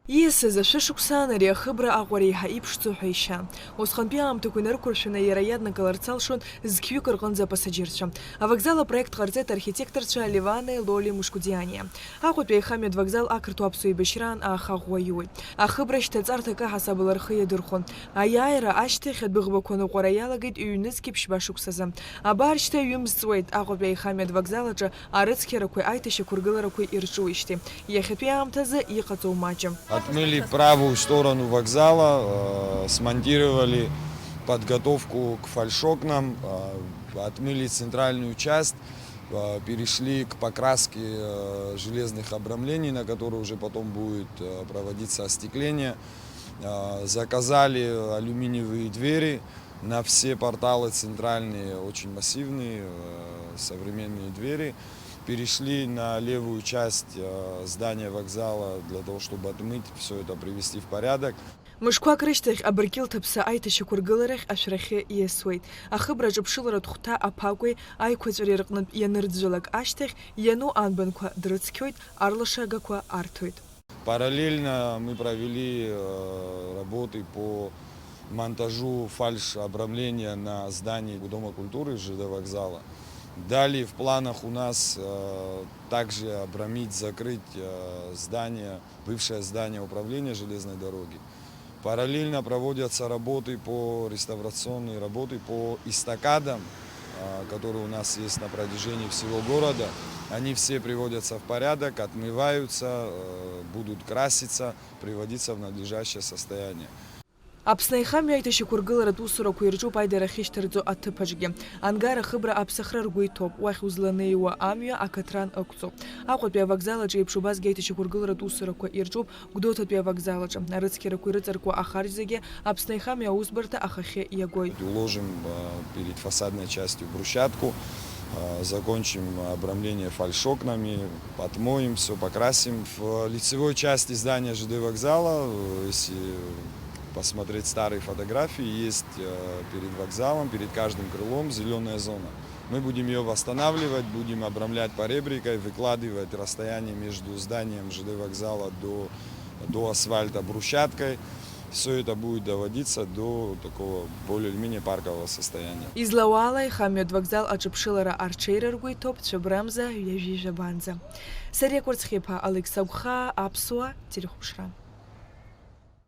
Иесыз ашәышықәсан ари ахыбра аҟәара еиҳа иԥшӡоу ҳәа ишьа. Усҟантәи аамҭақәа инарықәыршәаны иара иаднагаларц алшон зқьҩык рҟынӡа апассаџьырцәа. Авокзал апроект ҟарҵеит архитекторцәа Леване Лоли Мушкудианиа. Аҟәатәи аихамҩатә вокзал ақырҭуа аԥсуа еибашьраан аахаӷәуа иуит. Ахыбра шьҭаҵарҭак аҳасабала рхы иадырхәон. Аиааира ашьҭахь адәыӷбақәа ныҟәара иалагеит ҩ-нызқьи ԥшьба шықәсазы. Абар шьҭа ҩымзҵуеит Аҟәатәи аихамҩатә вокзал аҿы арыцқьарақәеи аиҭашьақәа ргыларақәеи ирҿуижьҭеи. Иахьатәи аамҭазы иҟаҵоу маҷым. Отмыли правую сторону вокзала, смонтировали подготовку к фальшокнам, отмыли центральную часть, перешли к покраске железных обрамлений, на которые уже потом будет проводиться остекление. Заказали алюминиевые двери на все порталы центральные, очень массивные, современные двери. Перешли на левую часть здания вокзала для того, чтобы отмыть все это, привести в порядок. Мышқәак рышьҭахь абыркьылҭаԥса аиҭашьақәа ргыларахь ашәрахьы ииасуеит. Ахыбраҿы ԥшыларатә хәҭа аԥакәеи аиқәаҵәареи рҟнытә ианырӡәӡәалак ашьҭахь иану анбанқәа дрыцқьоит, арлашагақәа арҭоит. Параллельно мы провели работы по монтажу фальш-обрамления на здании Дома культуры ЖД вокзала. Далее в планах у нас также обрамить, закрыть здание, бывшее здание управления железной дороги. Параллельно проводятся работы по реставрационные работы по эстакадам, которые у нас есть на протяжении всего города. Они все приводятся в порядок, отмываются, будут краситься, приводиться в надлежащее состояние. Аԥсны аихамҩа аиҭашьақәа ргыларатә усурақәа ирҿуп аидара ахьышьҭарҵо аҭыԥаҿгьы. Ангар ахыбра аԥсахра ргәы иҭоуп, уахь узланеиуа амҩа акаҭран ықәҵоуп. Аҟәатәи авокзал аҿы еиԥш убасгьы аиҭашьақәа ргыларатә усурақәа ирҿуп Гәдоуҭатәи авокзал аҿы. Арыцқьарақәа ирыҵаркуа ахарџь зегьы Аԥсны аихамҩа аусбарҭа ахахьы иагоит. Уложим перед фасадной частью брусчатку, закончим обрамление фальшокнами, отмоем все, покрасим. В лицевой части здания ЖД вокзала, если посмотреть старые фотографии, есть перед вокзалом, перед каждым крылом зеленая зона. Мы будем ее восстанавливать, будем обрамлять поребрикой, выкладывать расстояние между зданием ЖД вокзала до асфальта брусчаткой. Все это будет доводиться до такого более-менее паркового состояния. Излауала аихамҩатә вокзал аҿы ԥшылара арҽеира ргәы иҭоуп Цәыбрамза ҩажәи жәабанӡа. Сариа Кәарцхиԥа, Алекс Агәхаа, Аԥсуа телехәаԥшра.